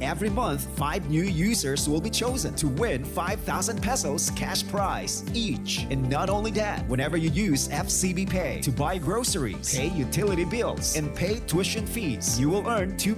Every month, 5 new users will be chosen to win 5,000 pesos cash prize each. And not only that, whenever you use FCB Pay to buy groceries, pay utility bills, and pay tuition fees, you will earn 2%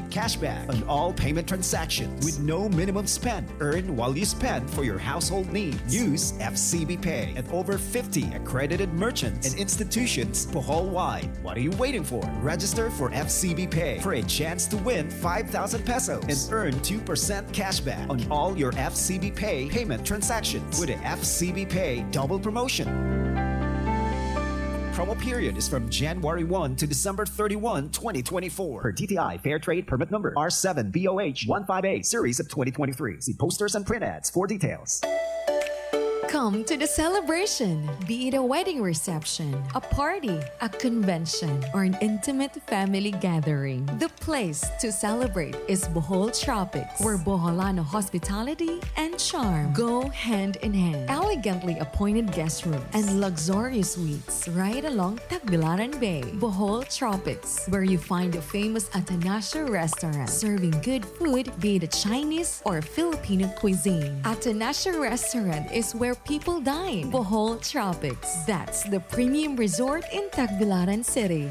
cashback on all payment transactions with no minimum spend. Earn while you spend for your household needs. Use FCB Pay at over 50 accredited merchants and institutions Bohol-wide. What are you waiting for? Register for FCB Pay for a chance to win 5,000 pesos and earn 2% cashback on all your FCB Pay payment transactions with the FCB Pay double promotion. Promo period is from January 1 to December 31, 2024. Per DTI Fair Trade Permit Number R7BOH158 Series of 2023. See posters and print ads for details. Come to the celebration, be it a wedding reception, a party, a convention, or an intimate family gathering. The place to celebrate is Bohol Tropics, where Boholano hospitality and charm go hand in hand. Elegantly appointed guest rooms and luxurious suites right along Tagbilaran Bay. Bohol Tropics, where you find the famous Atanasio restaurant, serving good food, be it a Chinese or Filipino cuisine. Atanasio restaurant is where people dine. Bohol Tropics. That's the premium resort in Tagbilaran City.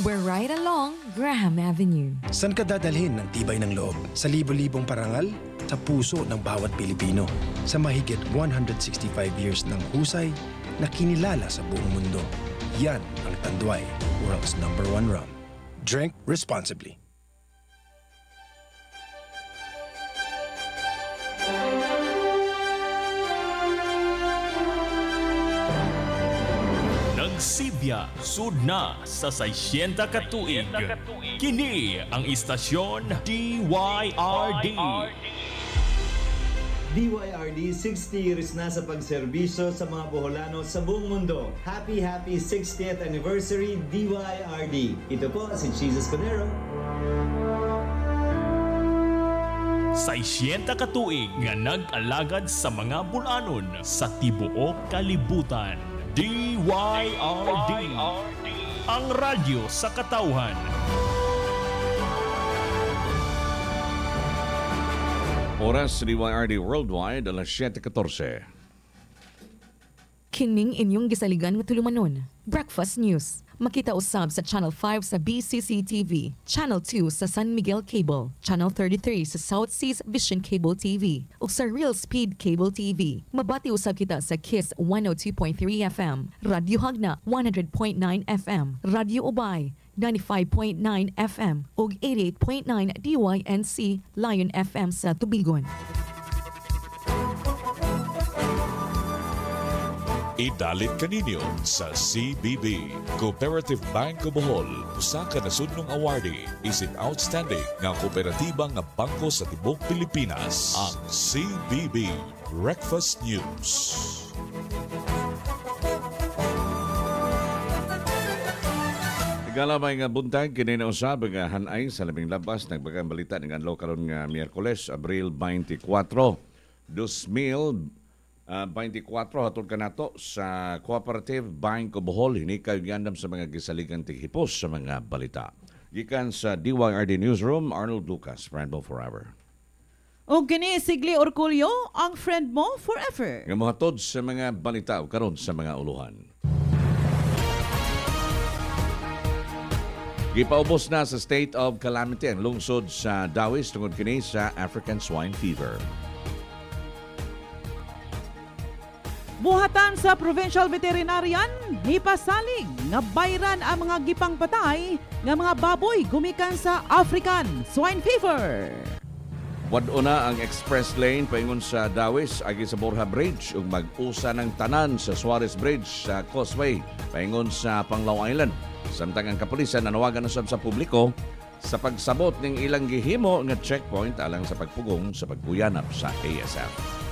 We're right along Graham Avenue. San ka dadalhin ng tibay ng loob? Sa libo-libong parangal? Sa puso ng bawat Pilipino. Sa mahigit 165 years ng husay na kinilala sa buong mundo. Yan ang Tanduay, world's #1 rum. Drink responsibly. Sibya, sudna sa 60 katuig. Kini ang istasyon DYRD. DYRD 60 years na sa pagserbisyo sa mga Boholano sa buong mundo. Happy 60th anniversary DYRD. Ito po si Jesus Conero. 60 katuig nga nag-alagad sa mga bulanon sa tibuok kalibutan. DYRD, ang radyo sa katauhan. Oras DYRD Worldwide, alas 7:14. Kining inyong gisaligan nga tulumanon. Breakfast News. Makita usab sa Channel 5 sa BCC TV, Channel 2 sa San Miguel Cable, Channel 33 sa South Seas Vision Cable TV, ug sa Real Speed Cable TV. Mabati usab kita sa Kiss 102.3 FM, Radyo Hagna 100.9 FM, Radyo Ubay 95.9 FM ug 88.9 DYNC Lion FM sa Tubigon. Idalit kaninyo sa CBB, Cooperative Bank of Bohol. Usa ka nasudnong awardee isip outstanding nga kooperatiba nga bangko sa tibok Pilipinas. Ang CBB Breakfast News. Igalamay nga buntag kini na usab nga hanay sa labing labas nagbagang balita ng adlaw karon nga Miyerkules, Abril 24, 2024 hatod kanato sa Cooperative Bank of Bohol. Hini kayo gandam sa mga gisaligang tighipos sa mga balita. Gikan sa DYRD Newsroom, Arnold Lucas, friend mo forever. O kini Sigli Orculio, ang friend mo forever. Nga mohatod sa mga balita o karon sa mga uluhan. Gipaubos na sa state of calamity ang lungsod sa Dawis tungod kini sa African swine fever. Buhatan sa Provincial Veterinarian, nipasalig nga bayran ang mga gipang patay nga mga baboy gumikan sa African swine fever. Waduna ang express lane paingon sa Dawis agi sa Borja Bridge ug mag-usa ng tanan sa Suarez Bridge sa Causeway paingon sa Panglao Island. Samtang ang kapulisan nanawagan usab sa publiko sa pagsabot ning ilang gihimo nga checkpoint alang sa pagpugong sa pagbuyanap sa ASF.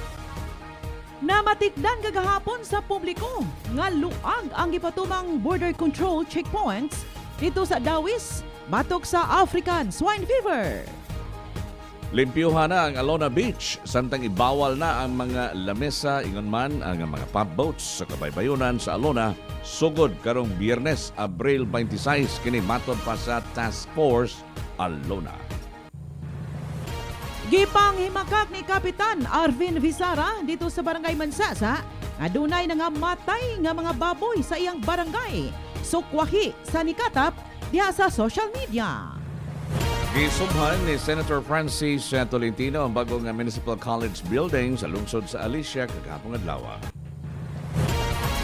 Namatikdan kagahapon sa publiko nga luag ang gipatumang border control checkpoints dito sa Dawis batok sa African swine fever. Limpyuhan na ang Alona Beach samtang ibawal na ang mga lamesa ingon man ang mga pub boats sa kabaybayunan sa Alona sugod karong Biyernes, Abril 26 kini matod pa sa Task Force Alona. Gipang himakak ni Kapitan Arvin Visara dito sa Barangay Mansasa, adunay nga matay nga mga baboy sa iyang barangay. Sukwahi sa nikatap diha sa social media. Gisubhan ni Senator Francis Tolentino ang bagong Municipal College building sa lungsod sa Alicia kagahapon adlaw.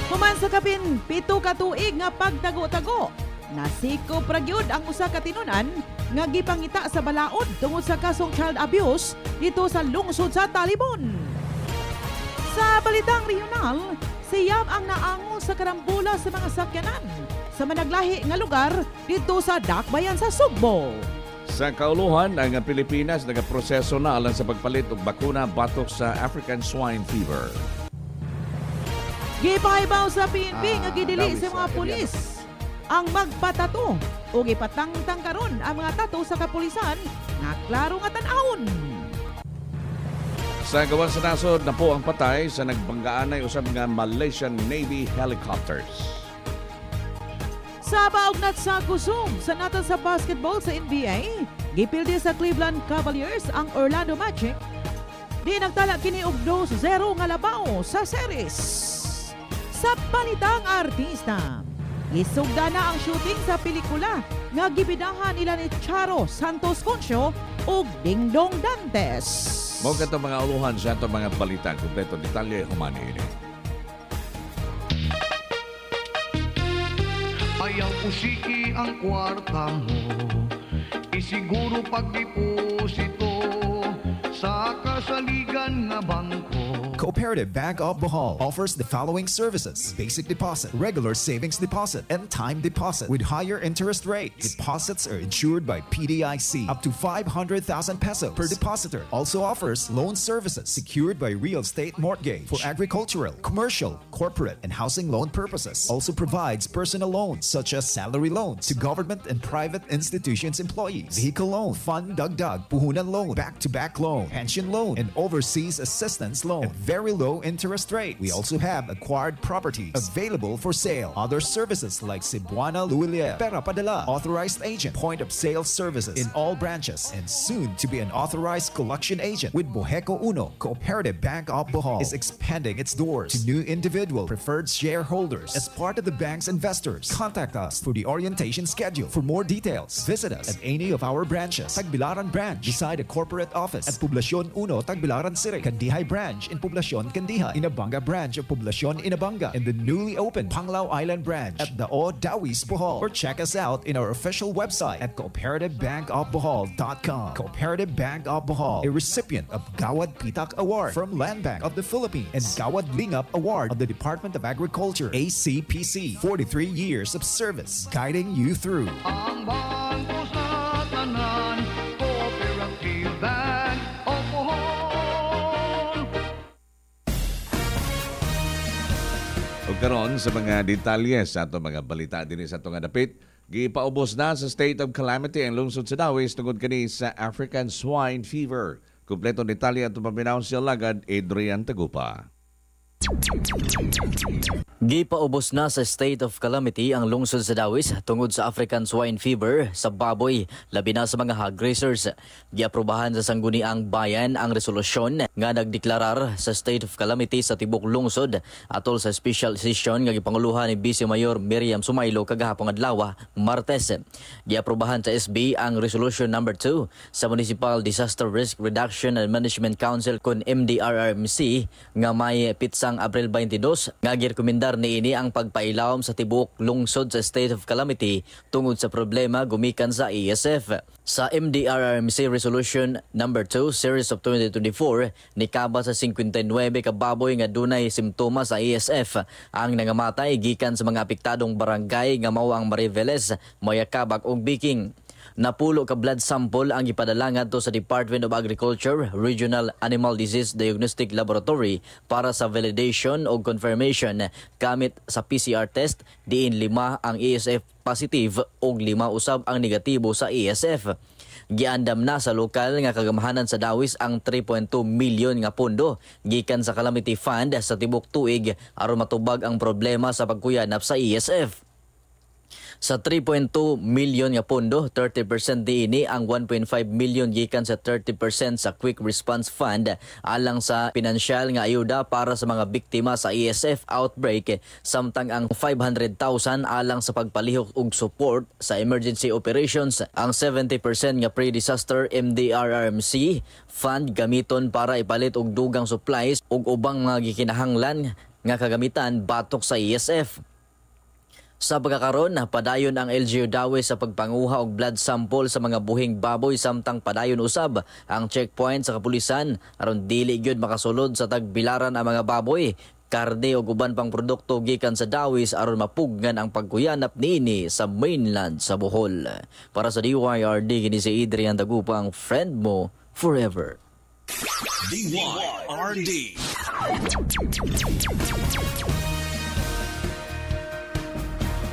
Human sa kapin 7 ka tuig nga pagtago-tago, nasiko pragyod ang usa ka tinunan nga gipangita sa balaod tungod sa kasong child abuse dito sa lungsod sa Talibon. Sa balitang regional, siyam ang naango sa karambula sa mga sakyanan sa managlahi nga lugar dito sa Dakbayan sa Sugbo. Sa kauluhan, ang Pilipinas nagaproseso na alang sa pagpalit og bakuna batok sa African swine fever. Gipaibaw sa PNP nga gidili sa mga pulis ang magpatato o gipatangtang karon ang mga tato sa kapulisan nga klaro nga tan-awon. Sa gawan sa nasod na po ang patay sa nagbanggaanay usab nga Malaysian Navy helicopters. Sa paugnat sa kusog sa natal sa basketball sa NBA, gipildi sa Cleveland Cavaliers ang Orlando Magic. Di nagtala kini og 2-0 nga labaw sa series. Sa palitang artista, isugda na ang shooting sa pelikula nga gibidahan nila ni Charo Santos Concio ug Dingdong Dantes. Mo katong mga uluhan sa atong mga balita kompleto detalye humani ini. Ayaw usiki ang kwarta mo, isiguro pag-deposito sa kasaligan nga bangko. Cooperative Bank of Bohol offers the following services: basic deposit, regular savings deposit, and time deposit with higher interest rates. Deposits are insured by PDIC up to 500,000 pesos per depositor. Also offers loan services secured by real estate mortgage for agricultural, commercial, corporate, and housing loan purposes. Also provides personal loans such as salary loans to government and private institutions employees, vehicle loan, fund dagdag, puhunan loan, back-to-back loan, pension loan, and overseas assistance loan at very low interest rates. We also have acquired properties available for sale. Other services like Cebuana Luilia, Pera Padala, authorized agent, point of sale services in all branches, and soon to be an authorized collection agent with Boheco Uno. Cooperative Bank of Bohol is expanding its doors to new individual preferred shareholders as part of the bank's investors. Contact us for the orientation schedule. For more details, visit us at any of our branches. Tagbilaran branch beside the corporate office at Poblacion Uno, Tagbilaran City. Candihay branch in Poblacion, Candihay. Inabanga branch of Poblacion, Inabanga. And the newly opened Panglao Island branch at Dao, Dawis, Bohol. Or check us out in our official website at cooperativebankofbohol.com. Cooperative Bank of Bohol, a recipient of Gawad Pitak Award from Land Bank of the Philippines and Gawad Lingap Award of the Department of Agriculture, ACPC. 43 years of service, guiding you through. Ang bangko sa tanan, Cooperative Bank of Bohol. O karon sa mga detalye sa ato mga balita din sa ato nga dapit, gipaubos na sa state of calamity ang lungsod sa Dawis tungod kani sa African swine fever. Kumpletong detalye ato paminaw sa lagad Adrian Tagupa. Gipaubos na sa state of calamity ang lungsod sa Dawis tungod sa African swine fever sa baboy, labi na sa mga hog raisers. Giaprobahan sa sangguniang bayan ang resolusyon nga nagdeklarar sa state of calamity sa tibok lungsod atol sa special session nga gipanguluhan ni Vice Mayor Miriam Sumaylo kagahapon adlaw, Martes. Giaprobahan sa SB ang resolution number 2 sa Municipal Disaster Risk Reduction and Management Council kun MDRRMC nga may pitsang Abril 22 nga girekomendar niini ang pagpailawom sa tibok lungsod sa state of calamity tungod sa problema gumikan sa ESF. Sa MDRRMC Resolution number 2 Series of 2024, nikaba sa 59 ka baboy nga dunay simptomas sa ESF ang nangamatay gikan sa mga apektadong barangay nga mao ang Mariveles, Moyakabak ug Biking. Napulo ka blood sample ang ipadala ngadto sa Department of Agriculture Regional Animal Disease Diagnostic Laboratory para sa validation o confirmation gamit sa PCR test, diin 5 ang ESF positive ug 5 usab ang negatibo sa ESF. Giandam na sa lokal nga kagamahanan sa Dawis ang 3.2 milyon nga pondo gikan sa Calamity Fund sa tibok tuig aron matubag ang problema sa pagkuyanap sa ESF. Sa 3.2 million nga pondo, 30% diini ang 1.5 million gikan sa 30% sa Quick Response Fund alang sa pinansyal nga ayuda para sa mga biktima sa ESF outbreak, samtang ang 500,000 alang sa pagpalihok og support sa emergency operations. Ang 70% nga pre-disaster MDRRMC fund gamiton para ipalit og dugang supplies ug ubang mga gikinahanglan nga kagamitan batok sa ESF. Sa pagkakaroon, padayon ang LGU Dawis sa pagpanguha og blood sample sa mga buhing baboy, samtang padayon usab ang checkpoint sa kapulisan aron dili gyud makasulod sa tagbilaran ang mga baboy, karne ug uban pang produkto gikan sa Dawis aron mapugnan ang pagkuyanap niini sa mainland sa Bohol. Para sa DYRD, kini si Adrian Dagupa, ang friend mo forever. DYRD.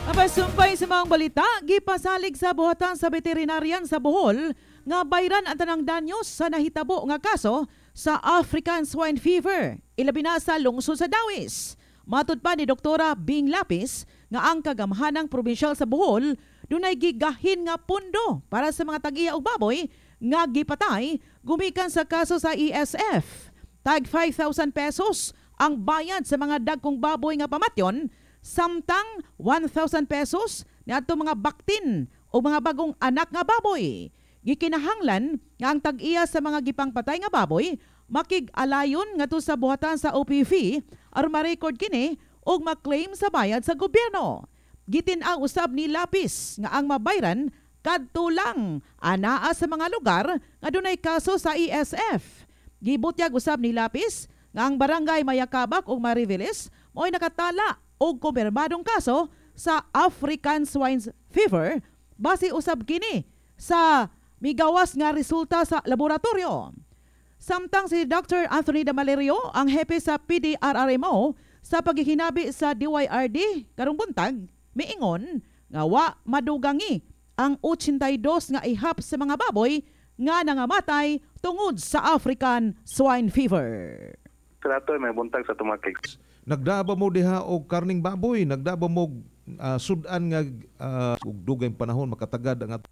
Mapasumpay sa mga balita, gipasalig sa buhatan sa veterinarian sa Bohol nga bayran ang tanang danyos sa nahitabo nga kaso sa African Swine Fever, ilabi na sa lungsod sa Dawis. Matud pa ni Doktora Bing Lapis nga ang kagamhanang probinsyal sa Bohol dunay gigahin nga pundo para sa mga tag-iya og baboy nga gipatay gumikan sa kaso sa ESF. Tag 5,000 pesos ang bayad sa mga dagkong baboy nga pamatyon, samtang 1,000 pesos niadto mga baktin o mga bagong anak nga baboy. Gikinahanglan nga ang tag-iya sa mga gipangpatay nga baboy makig-alayon ngadto sa buhatan sa OPV aron ma-record kini og ma-claim sa bayad sa gobyerno. Gitin-aw usab ni Lapis nga ang mabayran kadto lang anaa sa mga lugar nga dunay kaso sa ESF. Gibutyag usab ni Lapis nga ang barangay Mayakabak ug Mariveles mo'y nakatala og kumpirmadong kaso sa African Swine Fever base usab kini sa migawas nga resulta sa laboratorio. Samtang si Dr. Anthony Damalerio, ang hepe sa PDRRMO sa paghihinabi sa DYRD karong buntag, miingon nga wa madugangi ang 82 nga ihap sa mga baboy nga nangamatay tungod sa African Swine Fever. Trato may buntag sa tumakik. Nagdaba mo diha og karning baboy, nagdaba mo sudan nga dugay panahon makatagad ang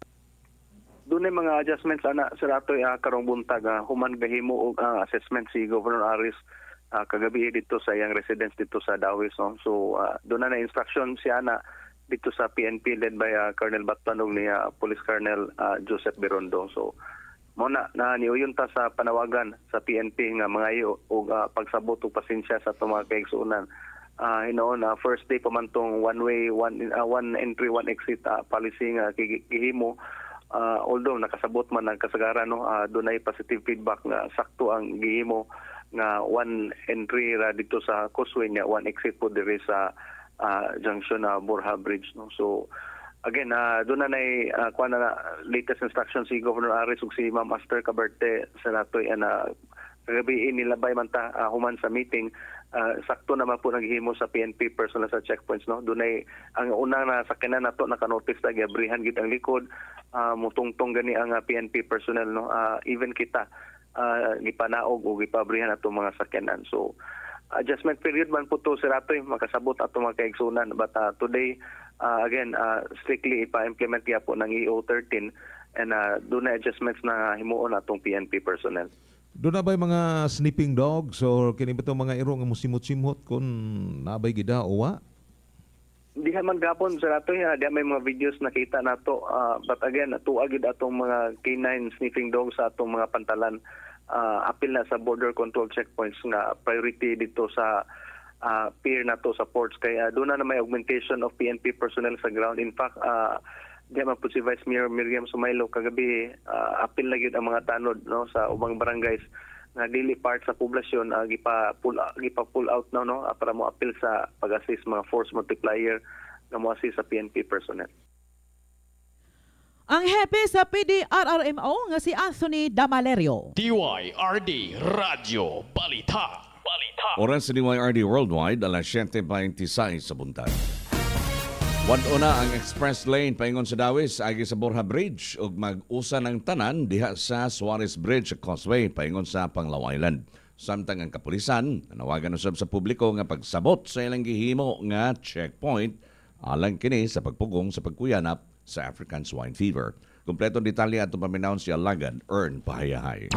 Dunay mga adjustments ana sa rato karong buntag human gahimo og assessment si Governor Aris kagabi dito sa iyang residence dito sa Dawis, no? So doon na instruction siya na dito sa PNP led by Colonel Batpanog ni Police Colonel Joseph Berondo. So muna na niuyon ta sa panawagan sa PNP nga mangayo og pagsabot og pasensya sa itong mga kaigsuonan. First day pa man tong one way, one entry, one exit policy nga gihimo. Although nakasabot man ang kasagaran, no, dunay positive feedback nga sakto ang gihimo nga one entry ra dito sa Causeway nya, one exit po diri sa junction na Borja Bridge, no. So again, doon na kuha na latest instruction si Governor Aris ug si Ma'am Aster Caberte sa natoy kagabi nilabay man ta human sa meeting. Sakto naman po naghimo sa PNP personnel sa checkpoints, no. Dunay ang una na sakyanan nato naka-notice na giabrihan gid ang likod, mutungtong gani ang PNP personnel, no. Even kita gipanaog o gipabrihan ato mga sakyanan. So adjustment period man po to sa ratoy makasabot ato mga kaigsunan, but today again strictly ipa-implement ya po ng EO 13 and doon na adjustments na himuon atong PNP personnel. Doon na ba'y mga sniffing dogs or kini ba itong mga iro nga musimot-simot kung nabay gida o wa? Di man gapon sa nato di may mga videos nakita nato, but again tuag gid atong mga canine sniffing dogs sa atong mga pantalan. Apil na sa border control checkpoints nga priority dito sa pier nato sa ports, kaya doon na may augmentation of PNP personnel sa ground. In fact, di man po si Vice Mayor Miriam Sumaylo kagabi apil na gyud ang mga tanod, no, sa ubang barangays nga dili part sa poblasyon, gipa-pull out now, no, para mo apil sa pag-assist mga force multiplier na mo assist sa PNP personnel. Ang hepe sa PDRRMO nga si Anthony Damalerio. DYRD Radio Balita. Oras sa DYRD Worldwide, alas 7:26 sa buntag. Wad-o na ang express lane paingon sa Dawis agi sa Borja Bridge ug mag-usa ng tanan diha sa Suarez Bridge Causeway paingon sa Panglao Island. Samtang ang kapulisan nawagan usab sa publiko nga pagsabot sa ilang gihimo nga checkpoint alang kini sa pagpugong sa pagkuyanap sa African swine fever. Kompletong detalye ato paminaw si Alagad Ern Pahayahay.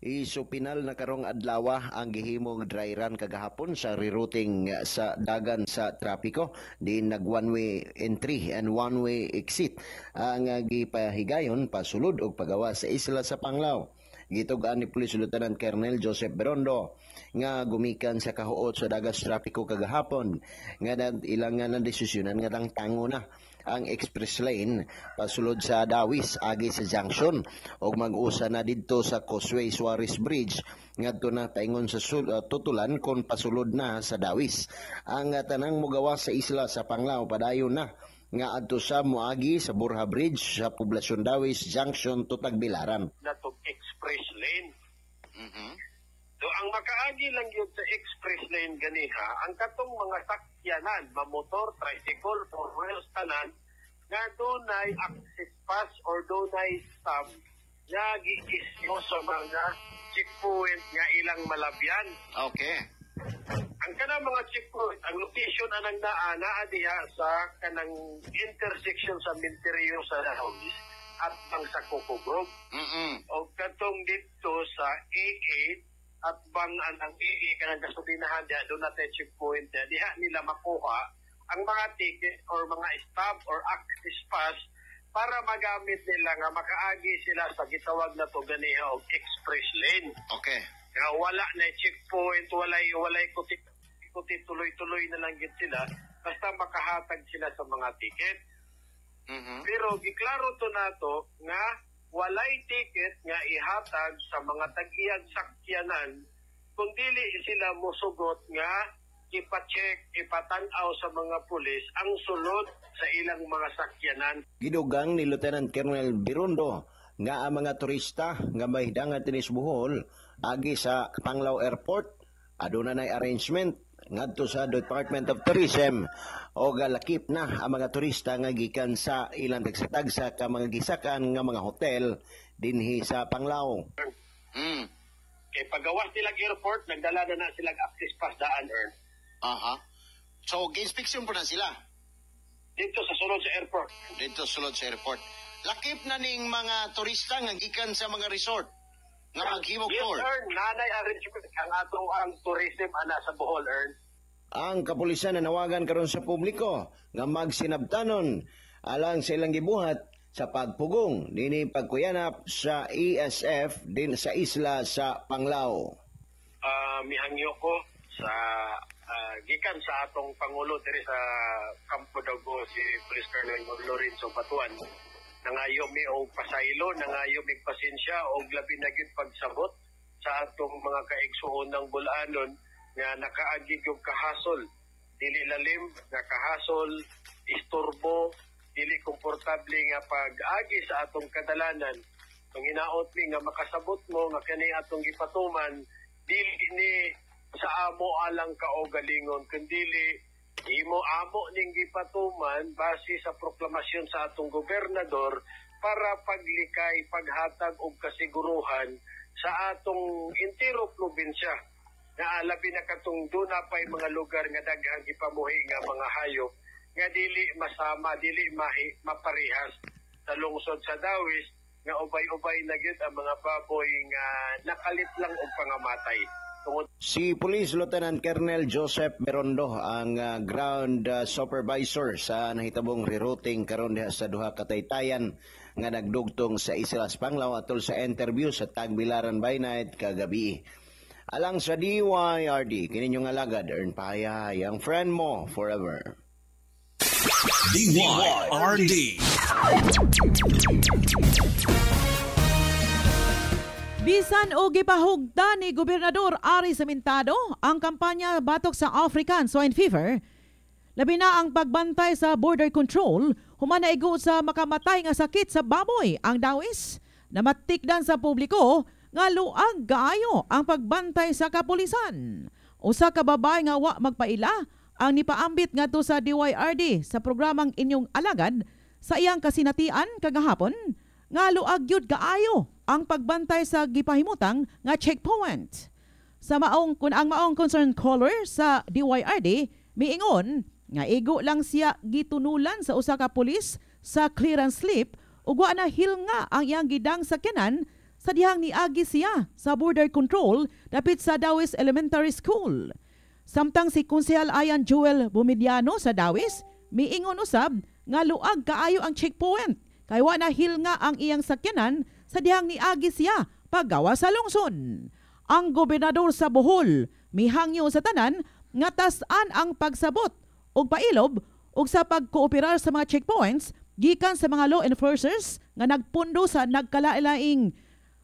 Isupinal na karong adlaw ang gihimong dry run kagahapon sa rerouting sa dagan sa trapiko. Di nag one-way entry and one-way exit ang gipahigayon pasulod og pagawa sa isla sa Panglao. Gitugaan ni Police Lieutenant Colonel Joseph Berondo nga gumikan sa kahuot sa dagas trapiko kagahapon nga ilang nga desisyonan nga tango na ang express lane pasulod sa Dawis agi sa junction og mag-usa na didto sa Causeway Suarez Bridge ngadto na paingon sa tutulan kon pasulod na sa Dawis. Ang tanang mogawa sa isla sa Panglao padayon na nga adto sa moagi sa Borja Bridge sa Poblasyon Dawis Junction to Tagbilaran. Natong express lane. So ang makaagi lang yun sa express lane ganiha, ang katong mga sakyanan, mamotor, tricycle, four wheels, tanan, nga dunay access pass or dunay stop nga giisyo sa mga checkpoint nga ilang malabyan. Okay. Ang kanang mga checkpoint, ang location anang naa diha sa kanang intersection sa Minterio sa Dawis at ang sa Coco Grove. O katong dito sa A8 at bang ang AA kanang gasolinahan diha doon natin checkpoint diha nila makuha ang mga ticket or mga stop or access pass para magamit nila nga makaagi sila sa gitawag na to ganiha og express lane. Okay. Nga wala na checkpoint, walay kuti tuloy-tuloy na lang gid sila basta makahatag sila sa mga ticket. Pero giklaro to nato nga walay ticket nga ihatag sa mga tag-iyang sakyanan kung dili sila mosugot nga ipa-check, ipatan-aw sa mga pulis ang sulod sa ilang mga sakyanan. Gidugang ni Lieutenant Colonel Berondo nga ang mga turista nga may hidangan tinis Bohol agi sa Panglao Airport aduna nay arrangement ngadto sa Department of Tourism o galakip na ang mga turista nga gikan sa ilang tagsa-tagsa ka mga gisakan nga mga hotel dinhi sa Panglao. Kay pagawas nilang airport, nagdala na silang access pass daan, Ern. So, gi-inspection po na sila? Dito sa sulod sa airport. Dito sa sulod sa airport. Lakip na ning mga turista nga gikan sa mga resort nga maghimog tour. Yes, Ern. Nanay arrangement ang atong ang tourism ana sa Bohol, Ern. Ang kapulisan na nawagan karon sa publiko nga magsinabtanon alang sa ilang gibuhat sa pagpugong dinhi pagkuyanap sa ESF din sa isla sa Panglao. Mihangyo ko sa gikan sa atong Pangulo diri sa Campo Dago si Police Colonel Lorenzo Batuan. Nangayo mi og pasaylo, nangayo mi pasensya og labi na gyud pagsabot sa atong mga kaigsuon ng Bulanon nga nakaagi og kahasol, dili lalim nga kahasol, istorbo, dili komportable nga pag-agi sa atong kadalanan. Kung hinaot mi nga makasabot mo nga kani atong gipatuman, dili ni sa amo alang kaugalingon kundi imo amo ning gipatuman base sa proklamasyon sa atong gobernador para paglikay, paghatag og kasiguruhan sa atong entero probinsya nga alabi na katong duna pay mga lugar nga daghang gipamuhi nga mga hayop nga dili masama, dili maparehas sa lungsod sa Dawis nga ubay-ubay na gyud ang mga baboy nga nakalit lang og pangamatay. Si Police Lieutenant Colonel Joseph Berondo ang ground supervisor sa nahitabong rerouting karon diha sa duha ka taytayan nga nagdugtong sa Islas Panglao atol sa interview sa Tagbilaran by night kagabi. Alang sa DYRD, kininyong alagad, Ern Pahayahay, ang friend mo forever. DYRD. Bisan o gipahugda ni Gobernador Ari Sementado ang kampanya batok sa African swine fever, labi na ang pagbantay sa border control, humanaigo sa makamatay nga sakit sa baboy ang Dawis, na matikdan sa publiko nga luag gaayo ang pagbantay sa kapulisan. Usa ka babae nga wa magpaila ang nipaambit ngadto sa DYRD sa programang Inyong Alagad sa iyang kasinatian kagahapon nga luag gyud kaayo ang pagbantay sa gipahimutang nga checkpoint. sa kun ang maong concerned caller sa DYRD miingon nga igo lang siya gitunulan sa usa ka pulis sa clearance slip ug wa na hilnga ang iyang gidang sakyanan sa dihang niagi siya sa border control dapit sa Dawis Elementary School. Samtang si Konsehal Ayan Joel Bumidiano sa Dawis, miingon usab nga luag kaayo ang checkpoint kay wa na hilnga ang iyang sakyanan sa dihang niagi siya paggawa sa lungsod. Ang gobernador sa Bohol mihangyo sa tanan nga tas-an ang pagsabot og pailob og sa pagkooperar sa mga checkpoints gikan sa mga law enforcers nga nagpundo sa nagkalailaing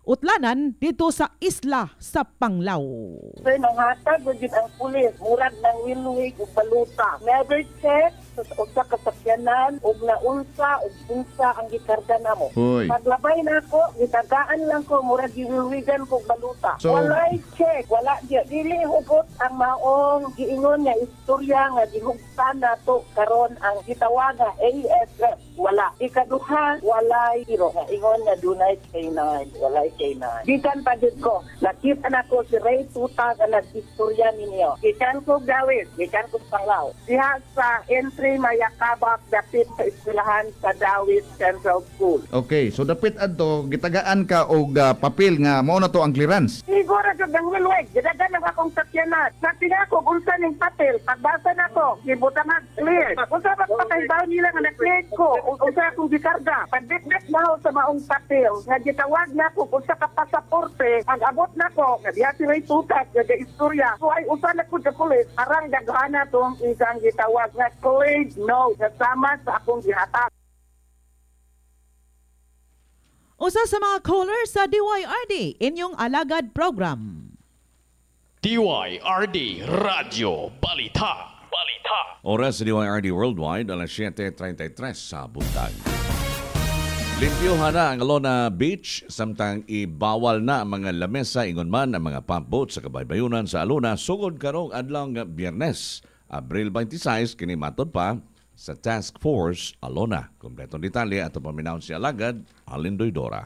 utlanan dito sa isla sa Panglao. Sir, nanghatag gud ang pulis, murag ng wilwig ug baluta. Never check sa usa ka sakyanan ug naunsa ug unsa ang gikarga namo. Paglabay nako, gitagaan lang ko murag giwilwigan ko baluta. So, walay check, wala dili hugot ang maong giingon nga istorya nga gihugtan nato karon ang gitawaga ASF. Wala. Ikaduha, walay tiro. Ingon nga dunay K9. Walay K9. Gikan pa dito ko. Nakita na ko si Ray Tuta nga nag-istorya ninyo. Gikan ko Dawis. Gikan ko Panglao. Diha sa entry Mayakabak dapit sa eskwelahan sa Dawis Central School. Okay. So dapit adto gitagaan ka og papel nga mao na to ang clearance. Siguro jud ang wilweg. Gidagan na akong sakyanan. Natinga ko unsa ning papel. Pagbasa na ko. Gibutan na clear. Unsa ba patahibaw nila nga na-clear ko? Unsa akong gikarga. Pagditbit na ako sa maong papel. Nga gitawag na ko kung sa kapasaporte. Pag-abot na ko. Nga diha si Ray Tutat. Nga istorya. So ay usa na ko sa pulis. Arang dagana tong isang gitawag. Nga cleared no. Kasama sa akong gihatag. Usa sa mga callers sa DYRD inyong alagad program. DYRD Radio Balita. Oras sa DYRD Worldwide, alas 7:33 sa buntag. Limpyuhan na ang Alona Beach, samtang ibawal na ang mga lamesa, ingon man ang mga pump boat sa kabaybayunan sa Alona, sugod karong adlaw nga Biyernes, Abril 26, kini matod pa sa Task Force Alona. Kompletong detalye at paminaw si Alagad, Alindoy Dora.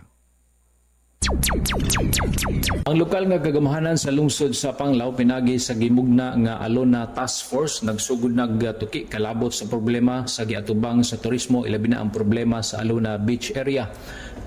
Ang lokal nga kagamahanan sa lungsod sa Panglao pinagi sa gimugna nga Alona Task Force nagsugod nagtuki kalabot sa problema sa giatubang sa turismo, ilabi na ang problema sa Alona Beach area.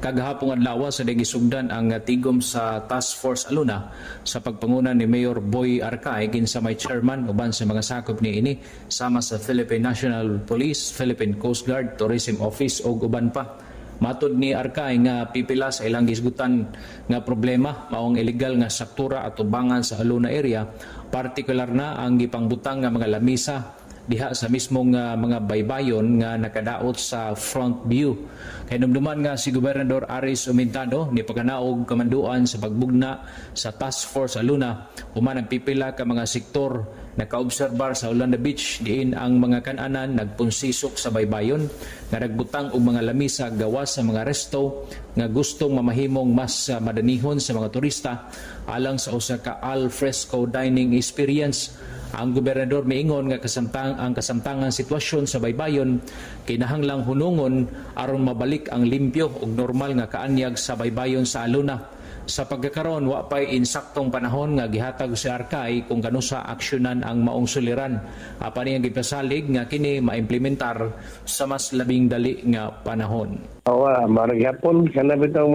Kagahapon adlaw sa gigisugdan ang tigom sa Task Force Alona sa pagpanguna ni Mayor Boy Arcay kinsa may chairman uban sa mga sakop niini sama sa Philippine National Police, Philippine Coast Guard, Tourism Office ug uban pa. Matod ni Arcay nga pipila sa ilang gisgutan nga problema maong illegal nga saktura at tubangan sa Alona area, partikular na ang gipangbutang nga mga lamisa diha sa mismong mga baybayon nga nakadaot sa front view. Kay numduman nga si Gobernador Aris Umintado ni pagkanaog kamanduan sa pagbugna sa Task Force Alona, human ang pipila ka mga sektor nakaobserbar sa Olanda Beach diin ang mga kananan nagpunsisok sa baybayon nga nagbutang og mga lamisa gawas sa mga resto nga gustong mamahimong mas madanihon sa mga turista alang sa usa ka al fresco dining experience. Ang gobernador miingon nga ang kasamtangan sitwasyon sa baybayon kinahanglang hunungon aron mabalik ang limpyo ug normal nga kaanyag sa baybayon sa Alona. Sa pagkakaroon, wa pa'y insaktong panahon nga gihatag si Arcay kung kano sa aksyonan ang maong suliran. Apa niyang gipasalig nga kini maimplementar sa mas labing dali nga panahon. Marag hapon kana bitaw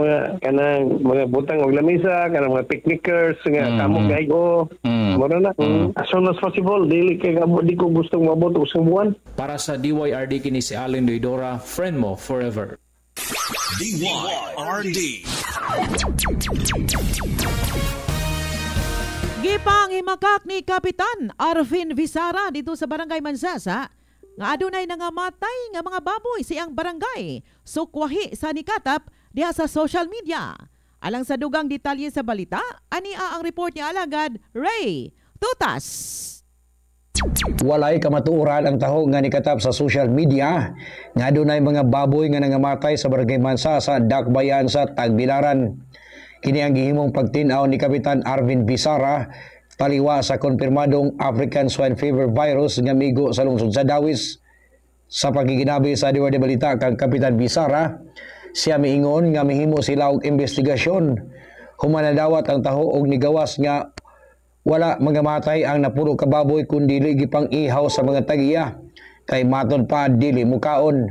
kanang mga butang og lamisa, kanang mga picnickers nga kamong gaygo. Mura na as soon as possible dili kay di ko gustong mabot usang buwan. Para sa DYRD kini si Allen Doidora, friend mo forever. DYRD. Gipang himakak ni Kapitan Arvin Visara dito sa Barangay Mansasa nga adunay nangamatay nga mga baboy siyang barangay sukwahi sa nikatap diha sa social media. Alang sa dugang detalye sa balita, ania ang report ni Alagad Ray Tutas. Walay kamatuoran ang taho nga nikatap sa social media nga adunay mga baboy nga nangamatay sa Barangay Mansasa, Dakbayan sa Tagbilaran. Kini ang gihimong pagtin-aw ni Kapitan Arvin Visara taliwa sa konfirmadong African Swine Fever virus nga migo sa lungsod sa Dawis. Sa pagiginabi sa DYRD Balita kang Kapitan Visara, siya miingon nga mihimo sila og investigasyon human nadawat ang taho og nigawas nga Wala mga matay ang napuro ka baboy kundi gipang ihaw sa mga tagiya. Kay matod pa dili mukaon.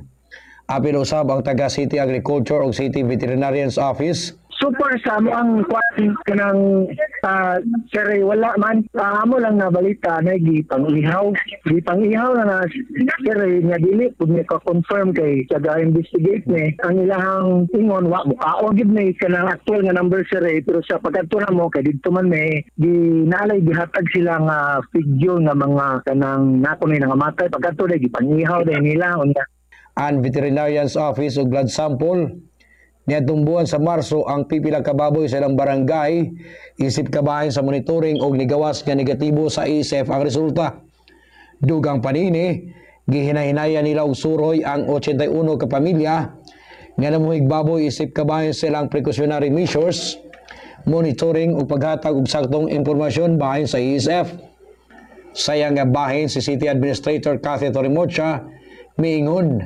Apil usab ang taga City Agriculture o City Veterinarian's Office. Super sa mo ang kwan kanang sir wala man amo lang na balita na gipang-ihaw na sir nga dili pud ni ka confirm kay taga investigate ni ang ilahang ingon wa bukaon gid ni kanang actual nga number sir pero sa pagkadto na mo kay didto man may ginalay gihatag sila nga figure nga mga kanang nakunay nga matay pagkadto na gipang-ihaw dahil nila unya ang Veterinarian's Office og blood sample niadtong buwan sa Marso ang pipila ka baboy sa ilang barangay isip kabahin sa monitoring og nigawas nga negatibo sa ISF ang resulta. Dugang panini gihinay-hinayan nila og suroy ang 81 ka pamilya nga namuhig baboy isip kabahin sa ilang precautionary measures, monitoring ug paghatag og saktong impormasyon bahin sa ISF. Sayang nga bahin si City Administrator Cathy Torimocha miingon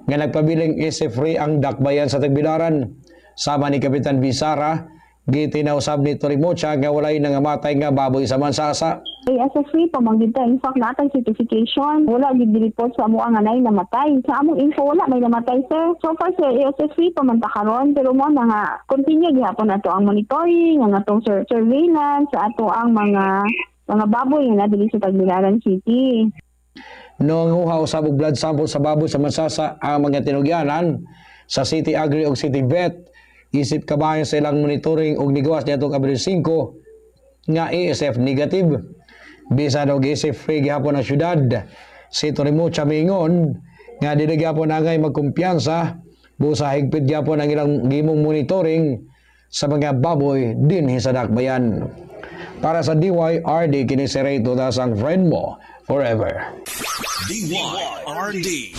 nga nagpabiling ISF-free ang dakbayan sa Tagbilaran. Sama ni Kapitan Bisara, gitinausab ni Torimocha nga walay nangamatay nga baboy sa Mansasa. ISF-free pamanggita, in fact natay certification, wala gid report sa amo ang anay namatay. Sa among info wala may namatay sir. So far sir, ISF-free pamanta karon pero mo na nga continue gyapon nato ang monitoring, ang atong surveillance sa ato ang mga baboy nga dili sa Tagbilaran City. Noong huhaw sa blood sample sa baboy sa Mansasa ang mga tinugyanan sa City Agri o City Vet, isip kabahin sa ilang monitoring og nigawas niya itong Abril 5 nga ISF negative. Bisa daw ISF free gihapon ang syudad. Si Torimocha mingon nga dili gyapon angay magkumpiyansa busa higpit gyapon ang ilang gimong monitoring sa mga baboy dinhi sa dakbayan. Para sa DYRD kini si Ray Todas ang friend mo forever. DYRD.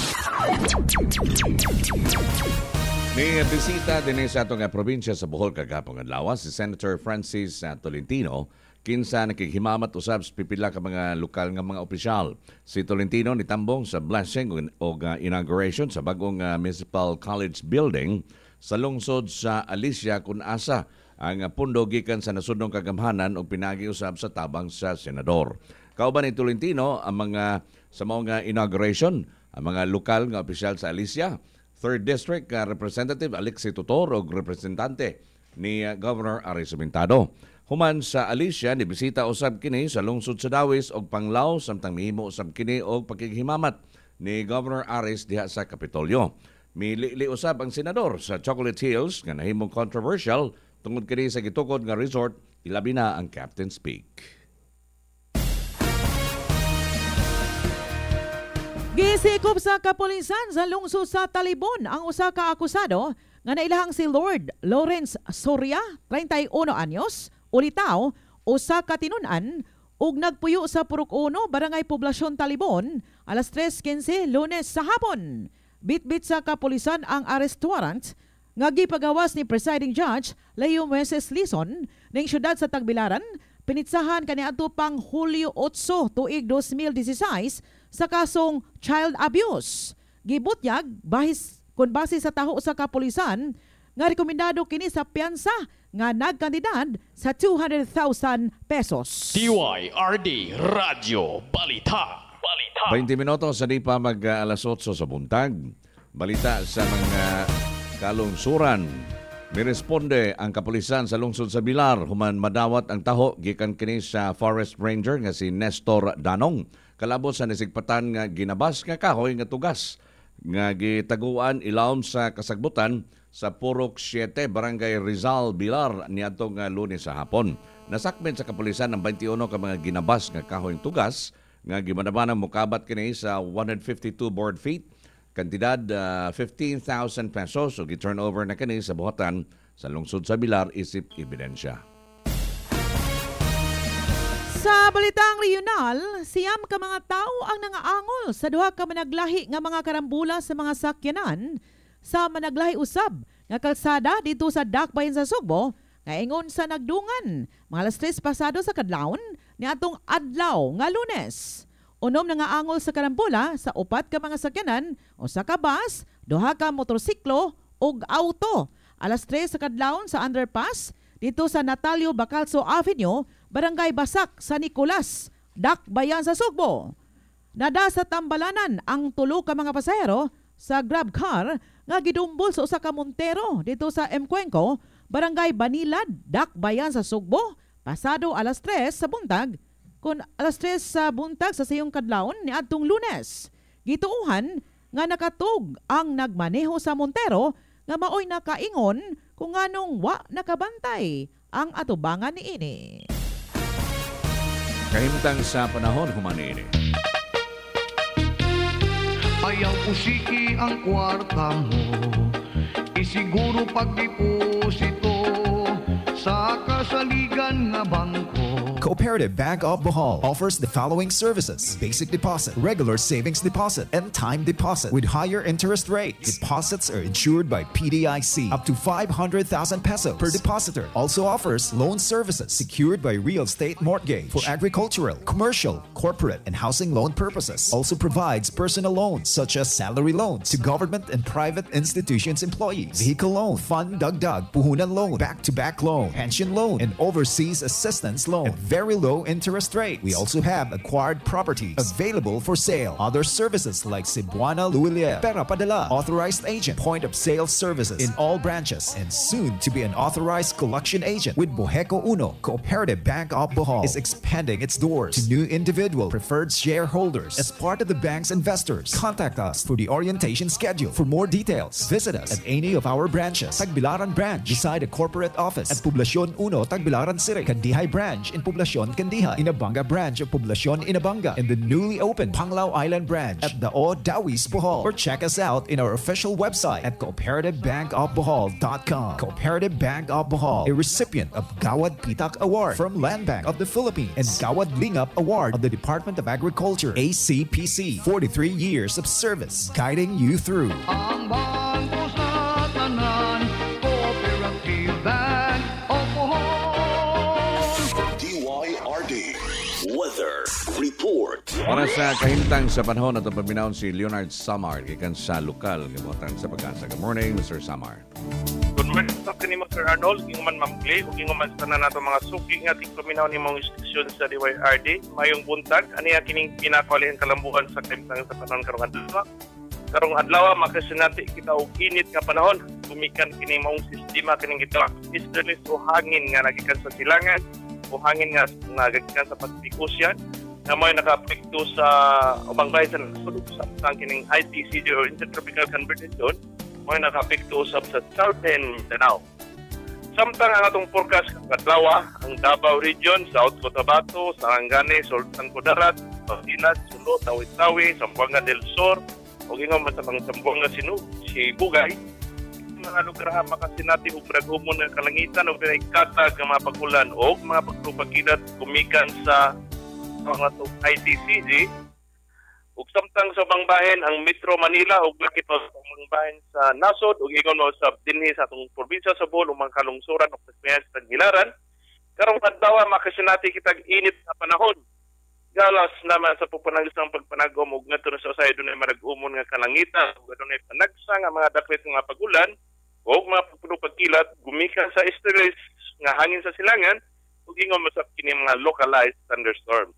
May bisita din sa atong probinsya sa Bohol kagapong adlaw si Senator Francis Tolentino kinsa nakighimamat usab sa pipila ka mga lokal nga mga opisyal. Si Tolentino nitambong sa blessing o inauguration sa bagong Municipal College building sa lungsod sa Alicia kun asa ang pundo gikan sa nasudnong kagamhanan o pinagiusab sa tabang sa senador. Kauban ni Tolentino ang mga sa mga inauguration ang mga lokal nga opisyal sa Alicia, 3rd District Representative Alexi Tutor o representante ni Governor Aris Pintado. Human sa Alicia nibisita usab kini sa lungsod sa Dawis og Panglao samtang mihimo usab kini og paghihimamat ni Governor Aris diha sa Kapitolyo. Milili usab ang senador sa Chocolate Hills nga nahimong controversial tungod kini sa gitukod nga resort ilabi na ang Captain's Peak. Gisikop sa kapulisan sa lungsod sa Talibon ang usa ka akusado nga nailahang si Lord Lawrence Soria, 31 anyos, ulitaw, usa ka tinun-an ug nagpuyo sa Purok 1, Barangay Poblasyon Talibon, alas 3:15 Lunes sa hapon. Bitbit sa kapulisan ang arrest warrant nga gipagawas ni Presiding Judge Leo Meses Lison ning syudad sa Tagbilaran, pinitsahan kaniadto pang Hulyo 8 tuig 2016 sa kasong child abuse. Gibutyag base sa taho sa kapulisan nga rekomendado kini sa piyansa nga nagkandidad sa 200,000 pesos. DYRD Radio Balita. 20 minutos sa di pa mag-alas 8 sa buntag. Balita sa mga kalungsuran. Miresponde ang kapulisan sa lungsod sa Bilar human madawat ang taho gikan kini sa Forest Ranger nga si Nestor Danong. Kalabot sa nisigpatan nga ginabas nga kahoy nga tugas nga gitaguan ilawom sa kasagbutan sa Purok 7, Barangay Rizal, Bilar niadtong Lunes sa hapon. Nasakmen sa kapulisan ng 21 ka mga ginabas nga kahoy tugas nga gimanabanang mukabat kini sa 152 board feet, kantidad 15,000 pesos o gi-turnover na kini sa buhatan sa lungsod sa Bilar isip ebidensya. Sa balitang regional, siyam ka mga tao ang nangaangol sa duha ka managlahi nga mga karambula sa mga sakyanan sa managlahi usab nga kalsada dito sa Dakbayan sa Sugbo nga ingon sa nagdungan mga alas 3 pasado sa kadlawon niadtong adlaw nga Lunes. Unom na nga angol sa karambula sa upat ka mga sakyanan o sa kabas, duha ka motorsiklo ug auto. Alas 3 sa kadlawon sa underpass dito sa Natalio Bacalso Avenue Barangay Basak sa Nicolas, Dakbayan sa Sugbo. Nada sa tambalanan ang tulo ka mga pasahero sa grab car nga gidumbol sa usa ka montero dito sa Mcuenco, Barangay Banilad, Dakbayan sa Sugbo, pasado alas 3 sa buntag. Kung alas 3 sa buntag sa sayong kadlawon ni adtong Lunes. Gituuhan nga nakatug ang nagmaneho sa montero nga maoy nakaingon kung nganong wa nakabantay ang atubangan ni ini. Kahimtang sa panahon humanini. Ayaw usiki ang kwarta mo, isiguro pag-deposito sa kasaligan nga bangko. Cooperative Bank of Bohol offers the following services: basic deposit, regular savings deposit, and time deposit with higher interest rates. Deposits are insured by PDIC up to 500,000 pesos per depositor. Also offers loan services secured by real estate mortgage for agricultural, commercial, corporate, and housing loan purposes. Also provides personal loans such as salary loans to government and private institutions employees, vehicle loan, fund dagdag, puhunan loan, back-to-back loan, pension loan, and overseas assistance loan at very low interest rates. We also have acquired properties available for sale. Other services like Cebuana Luilier, Pera Padala, authorized agent, point of sale services in all branches, and soon to be an authorized collection agent with Boheco Uno. Cooperative Bank of Bohol is expanding its doors to new individual preferred shareholders as part of the bank's investors. Contact us for the orientation schedule. For more details, visit us at any of our branches. Tagbilaran branch beside the corporate office at Poblacion Uno, Tagbilaran City. Candihay branch in Poblacion, Candihay. Inabanga branch of Poblacion, Inabanga. And the newly opened Panglao Island branch at Dao, Dawis, Bohol. Or check us out in our official website at cooperativebankofbohol.com. Cooperative Bank of Bohol, a recipient of Gawad Pitak Award from Land Bank of the Philippines and Gawad Lingap Award of the Department of Agriculture. ACPC, 43 years of service, guiding you through. Ang bangko sa tanan, Cooperative Bank of Bohol. DYRD Weather Report. Para sa kahimtang sa panahon at paminaw si Leonard Samar gikan sa lokal gibutan sa Pag-asa. Good morning, Mr. Samar. Good morning sa kanimo, Sir Arnold. King man mamgli ug king man sa nato mga suki nga tigpaminaw ni mga istasyon sa DYRD mayong buntag aniya kining pinakualihang kalambuan sa kahimtang sa panahon karong adlaw. Karong adlaw makasinati kita og init nga panahon, gumikan kini maong sistema kining gitawag easterlies o hangin nga nagikan sa silangan o hangin nga nagikan sa Pacific Ocean na may nakaapekto sa ubang bahin sa nasudog sa kining ITCJ or Intertropical Convergence may nakaapekto sa southern Mindanao. Samtang ang atong forecast kang adlaw ang Davao Region, South Cotabato, Sarangani, Sultan Kudarat, Basilan, Sulo, Tawi-Tawi, Zamboanga del Sur, o gingon man sa mga Zamboanga Sibugay, mga lugar makasinati og naghumon nga kalangitan o pinagkatag nga mga pagulan o mga pagtupakidat kumikan sa mga ITCG ug samtang sa bangbahen ang Metro Manila ug lakip sa bangbahen sa nasod ug ingon mo sa dinhi sa atong probinsya sa Bohol ug mga kalungsuran ug sa Tagbilaran karong adlaw makasinati kitag init sa panahon. Galas naman sa pupanagsa pagpanagom ug ngadto na sa usahay dunay marag-umon nga kalangitan ug dunay panagsa nga mga daklit nga pagulan ug mga pagkilat gumikan sa easterlies nga hangin sa silangan ug ingon mo sa kini mga localized thunderstorms.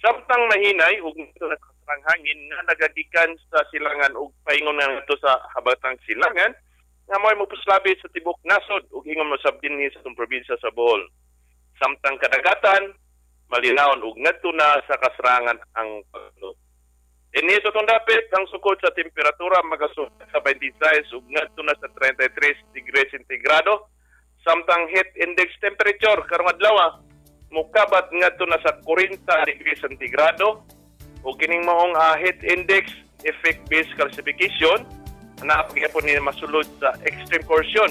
Samtang mahinay ug ngadto na kasarang hangin nga nagagikan sa silangan ug paingon nga ngadto sa habatang silangan nga mo'y mopuslabi sa tibok nasod ug ingon mo sa dinhi sa probinsya sa Bohol. Samtang kadagatan malinawon ug ngadto na sa kasrangan ang paglo. Dinhi sa tundapit ang sukod sa temperatura magasud sa 26 ug ngadto na sa 33 degrees centigrado. Samtang heat index temperature karong adlaw mukabat ngadto na sa 40 degrees centigrado ug kining maong heat index effect based classification na gyapon ni masulod sa extreme portion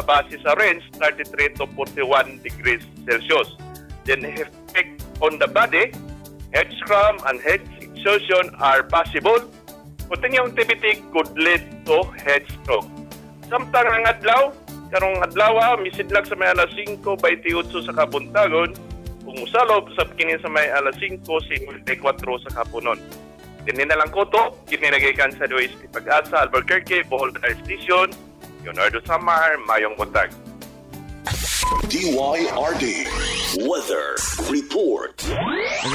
base sa range 33 to 41 degrees Celsius. Then effect on the body, head cramp and head exhaustion are possible. Continuing activity could lead to head stroke. Samtang ang adlaw, karong adlaw misidlag sa may alas 5:28 sa kabuntagon, ug musalob sa kini sa may alas 5:54 sa kapunon. Dinhi na lang koto, kini nagikan sa DOST Pag-asa, Albuquerque, Bohol Station, Leonardo Samar, mayong buntag. DYRD Weather Report.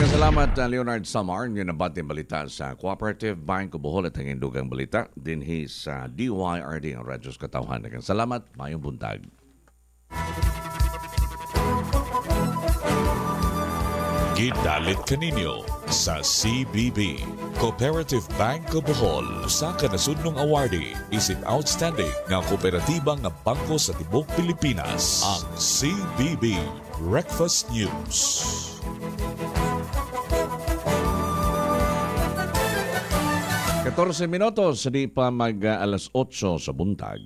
Salamat Leonard Samar yung nabati balita sa Cooperative Bank of Bohol at ang indugang balita dinhi sa DYRD ang Radyos Katawhan. Salamat, mayong buntag. Gidalit kaninyo sa CBB. Cooperative Bank of Bohol, usa ka nasudnong awardee isip outstanding nga kooperatiba nga bangko sa tibuok Pilipinas. Ang CBB Breakfast News. minutos, di pa mag-alas 8 sa buntag.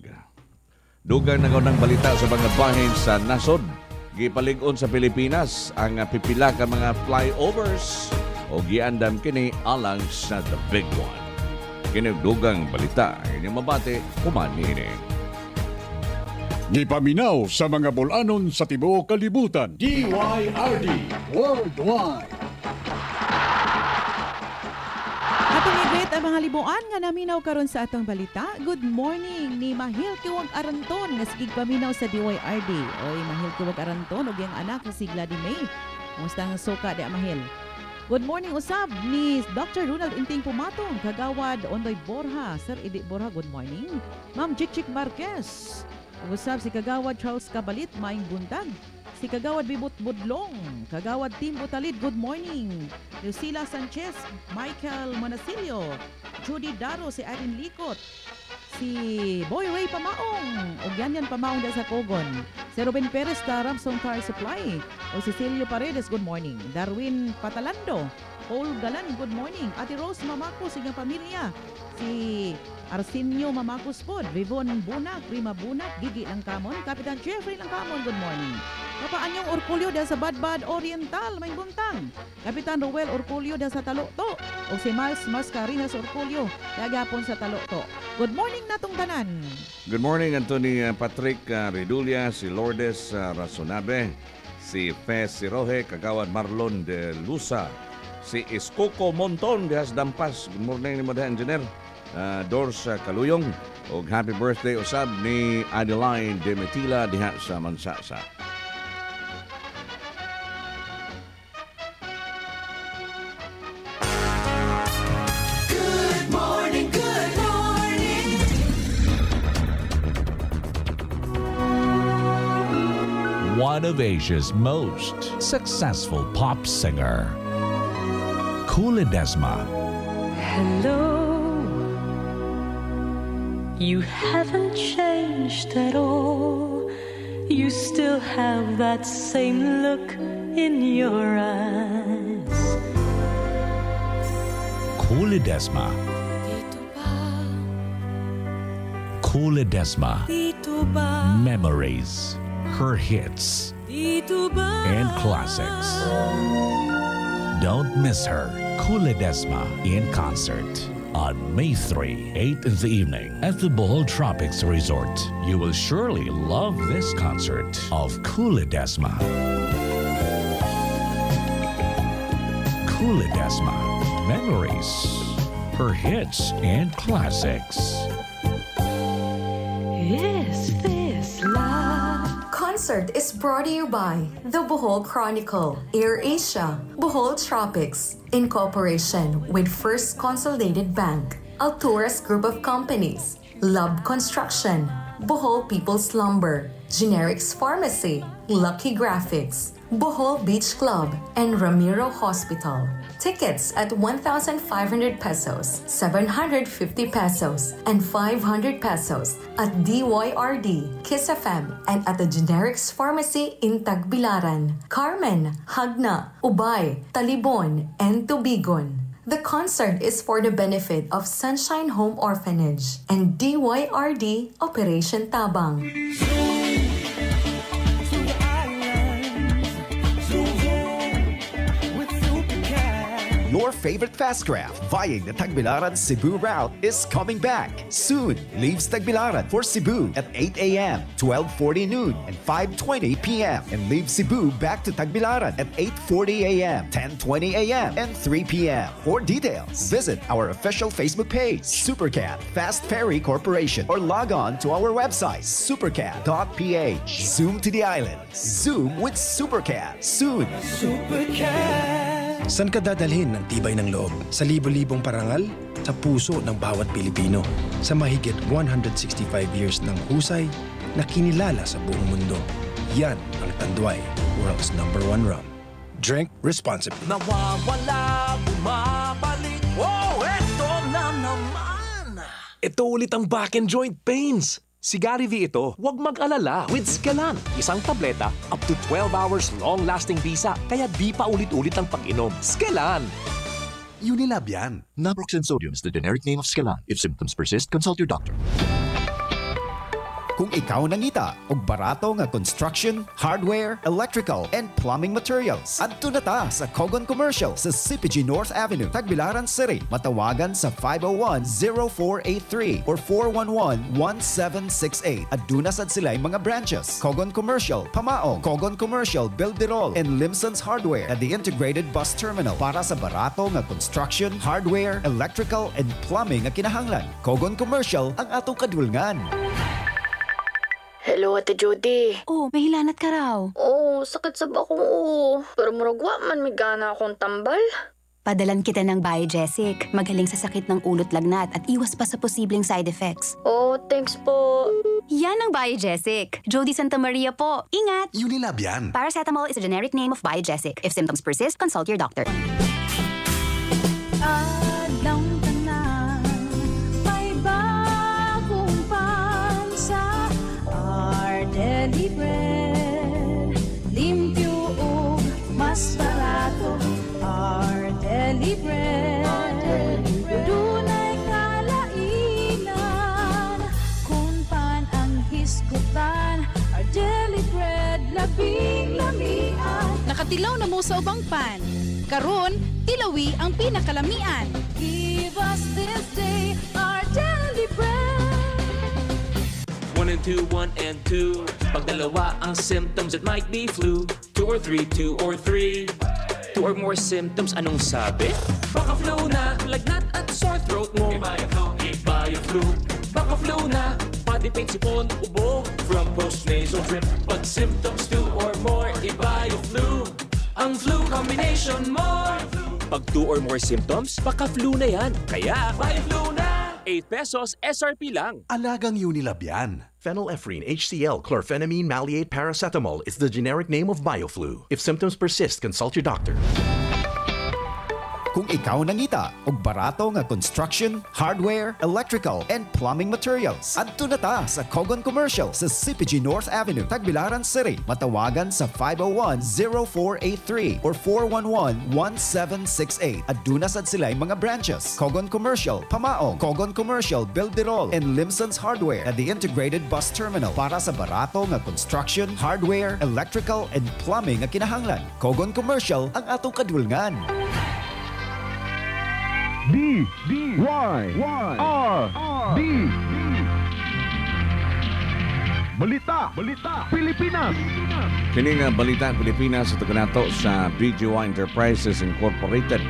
Dugang na ng balita sa mga bahin sa nasod. Gipalig-on sa Pilipinas ang pipila ka mga flyovers o giandam kini alang sa The Big One. Kinugdugang balita ang inyong mabati, kumanini. Gipaminaw sa mga bulanon sa tibuok kalibutan. DYRD Worldwide. Ang mga libuan nga naminaw karon sa atong balita. Good morning ni Mahil Kiwag Aranton nga sigig paminaw sa DYRD. Oy, Mahil Kiwag Aranton ug yang anak sa sigla di May. Kumusta ang suka di Mahil? Good morning usab ni Dr. Ronald Inting Pumatong, kagawad Ondoy Borja. Sir Idi Borja, good morning. Ma'am Chichik Marquez. Usab si kagawad Charles Cabalit, maing buntag. Si kagawad Bibot Budlong, kagawad Tim Butalid, good morning. Lucila Sanchez, Michael Monasilio, Judy Daro, si Irene Likot, si Boy Ray Pamaong, o yan Pamaong dahil sa Kogon. Si Ruben Perez, Ramson Car Supply, o si Celio Paredes, good morning. Darwin Patalando, Paul Galan, good morning. Ate Rose Mamacos, sigang pamilya. Si Arsenio Mamacos pod, Vivon Bunak, Prima Bunak, Gigi Langkamon, Kapitan Jeffrey Langkamon, good morning. Kapaanyong Orculio dahil sa Badbad Oriental, may buntang. Kapitan Ruel Orculio dahil sa Talokto. O si Miles Mascarinas Orculio, dagapon sa Talokto. Good morning natong tanan. Good morning, Anthony Patrick Redulia, si Lourdes Rasonabe, si Fez Siroje, kagawad Marlon de Lusa, si Iskoko Monton dahil sa Dampas. Good morning ni Mada Engineer. Dors Kaluyong. O happy birthday usab ni Adeline Demetila diha sa Mansasa. One of Asia's most successful pop singer, Kula Desma. Hello, you haven't changed at all. You still have that same look in your eyes. Kula Desma. Kula Desma. Memories. Her hits and classics. Don't miss her, Kula Desma, in concert on May 3, 8 in the evening at the Bohol Tropics Resort. You will surely love this concert of Kula Desma. Kula Desma, memories, her hits and classics. Is this love? Concert is brought to you by the Bohol Chronicle, Air Asia, Bohol Tropics, in cooperation with First Consolidated Bank, Alturas Group of Companies, Love Construction, Bohol People's Lumber, Generics Pharmacy, Lucky Graphics, Bohol Beach Club, and Ramiro Hospital. Tickets at 1,500 pesos, 750 pesos, and 500 pesos at DYRD, Kiss FM, and at the Generics Pharmacy in Tagbilaran, Carmen, Hagna, Ubay, Talibon, and Tubigon. The concert is for the benefit of Sunshine Home Orphanage and DYRD Operation Tabang. Your favorite fast craft vying the Tagbilaran Cebu route is coming back. Soon leaves Tagbilaran for Cebu at 8 a.m., 12:40 noon, and 5:20 p.m. and leaves Cebu back to Tagbilaran at 8:40 a.m., 10:20 a.m., and 3 p.m. For details, visit our official Facebook page, Supercat Fast Ferry Corporation, or log on to our website, supercat.ph. Zoom to the island. Zoom with Supercat. Soon. San ka dadalhin ng tibay ng loob? Sa libo-libong parangal? Sa puso ng bawat Pilipino. Sa mahigit 165 years ng husay na kinilala sa buong mundo. Yan ang Tanduay, world's #1 rum. Drink responsibly. Nawawala, bumabalik. Oh, eto na naman. Ito ulit ang back and joint pains. Sigarivy ito, huwag mag-alala with Scalan. Isang tableta, up to 12 hours long-lasting bisa, kaya di pa ulit-ulit ang pag-inom. Scalan! Unilab yan. Naproxen sodium is the generic name of Scalan. If symptoms persist, consult your doctor. Kung ikaw nangita og barato nga construction, hardware, electrical, and plumbing materials, adto na ta sa Kogon Commercial sa CPG North Avenue, Tagbilaran City. Matawagan sa 501-0483 or 411-1768. Aduna sad sila mga branches: Kogon Commercial, Pamaong, Kogon Commercial, Bilderol, and Limson's Hardware at the Integrated Bus Terminal para sa barato nga construction, hardware, electrical, and plumbing nga kinahanglan. Kogon Commercial ang atong kadulngan. Hello, Ate Jody. Oh, may hilanat ka raw. Oo, sakit sa bako. Pero muragwa man may gana akong tambal. Padalan kita ng Biogesic. Magaling sa sakit ng ulot lagnat at iwas pa sa posibleng side effects. Oh, thanks po. Yan ang Biogesic. Jody Santa Maria po. Ingat! Unilab yan. Paracetamol is a generic name of Biogesic. If symptoms persist, consult your doctor. Alam ka na, may bagong pansa. Deli bread, limpyo ug mas barato. Our deli bread, dunay kalainan. Kung pan ang hisgutan, our deli bread, labing lamian. Nakatilaw na mo sa ubang pan. Karon, tilawi ang pinakalamian. Give us this day, our deli bread. 1 and 2, 1 and 2. Pag dalawa ang symptoms, it might be flu. 2 or 3, 2 or 3. 2 or more symptoms, anong sabi? Baka flu na, lagnat at sore throat mo. Iba yung flu. Baka flu na, body pain, sipon, ubo. From post-nasal drip. Pag symptoms 2 or more, iba yung flu. Ang flu combination mo. Pag 2 or more symptoms, baka flu na yan. Kaya, iba yung flu na. 8 pesos SRP lang. Alagang Unilab yan. Phenylephrine, HCl, chlorphenamine, maleate, paracetamol is the generic name of BioFlu. If symptoms persist, consult your doctor. Kung ikaw nangita og barato nga construction, hardware, electrical, and plumbing materials, adto na ta sa Kogon Commercial sa CPG North Avenue, Tagbilaran City. Matawagan sa 501-0483 or 411-1768. Aduna sad sila mga branches: Kogon Commercial, Pamaong, Kogon Commercial, Bilderol, and Limson's Hardware at the Integrated Bus Terminal para sa barato nga construction, hardware, electrical, and plumbing nga kinahanglan. Kogon Commercial ang atong kadulngan. D-Y-R-D Balita Pilipinas. Kini nga Balita Pilipinas ito kanato sa BGY Enterprises Incorporated.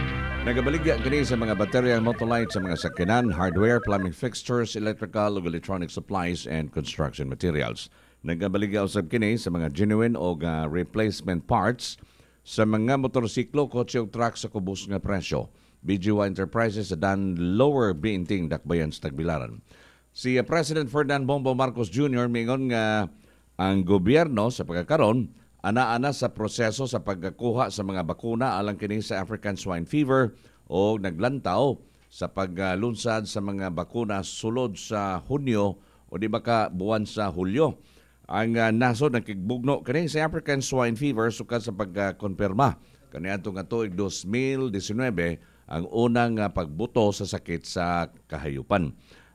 Nagabaligya kini sa mga baterya Motolite sa mga sakyanan, hardware, plumbing fixtures, electrical ug electronic supplies and construction materials. Nagabaligya usab kini sa mga genuine o replacement parts sa mga motorsiklo, kotse ug truck sa kubos nga presyo. BGY Enterprises dan lower Binting Dakbayan sa Tagbilaran. Si President Ferdinand Bongbong Marcos Jr. mingon nga ang gobyerno sa pagkakaron ana-ana sa proseso sa pagkuha sa mga bakuna alang kini sa African Swine Fever o naglantaw sa paglunsad sa mga bakuna sulod sa Hunyo o di ba ka buwan sa Hulyo. Ang nasod nakigbugno kini sa African Swine Fever sukad sa pagkonfirma kaniadto nga tuig 2019 ang unang pagbuto sa sakit sa kahayupan.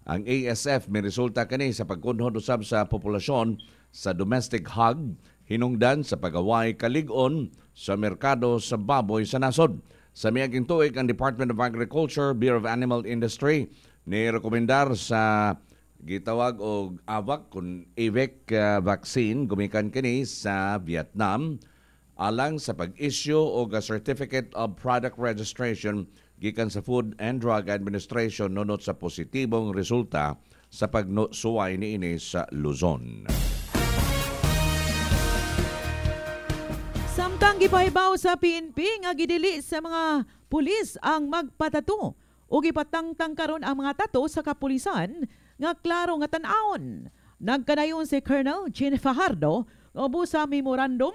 Ang ASF may resulta kani sa pagkunhod usab sa populasyon sa domestic hog hinungdan sa pagaway kalig-on sa merkado sa baboy sa nasod. Sa miaging tuig, ang Department of Agriculture, Bureau of Animal Industry, ni-rekomendar sa gitawag og AVAC kung AVEC vaccine gumikan kini sa Vietnam alang sa pag-issue og Certificate of Product Registration gikan sa Food and Drug Administration nunot sa positibong resulta sa pagsuway niini sa Luzon. Samtang gipahibaw sa PNP nga gidili sa mga pulis ang magpatato o gipatangtang karon ang mga tato sa kapulisan nga klaro nga tan-awon. Nagkanayon si Colonel Jean Fajardo ubo sa memorandum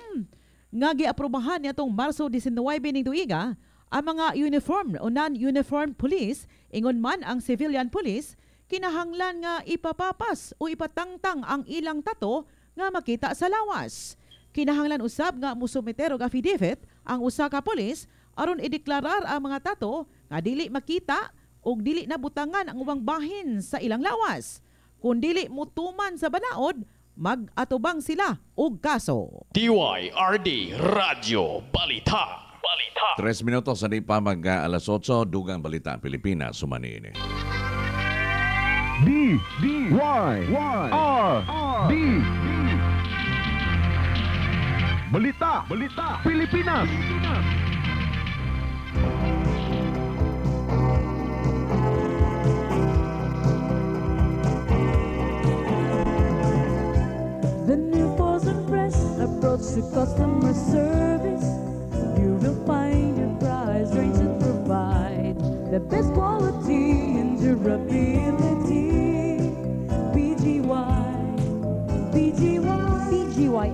nga giaprobahan nitong Marso 19 ning tuiga ang mga uniform o non-uniform police ingon man ang civilian police kinahanglan nga ipapapas o ipatangtang ang ilang tato nga makita sa lawas. Kinahanglan usab nga musumeter og affidavit ang usa ka pulis aron ideklarar ang mga tato nga dili makita ug dili nabutangan ang ubang bahin sa ilang lawas. Kung dili mutuman sa banaod, mag-atubang sila og kaso. DYRD Radio Balita. 3 minutos sa di pa mag alas 8, dugang balita Pilipinas sumaniini. DYRD Balita Pilipinas. The new Frozen Fresh approach to customer service. You will find your price range to provide the best quality and durability. BGY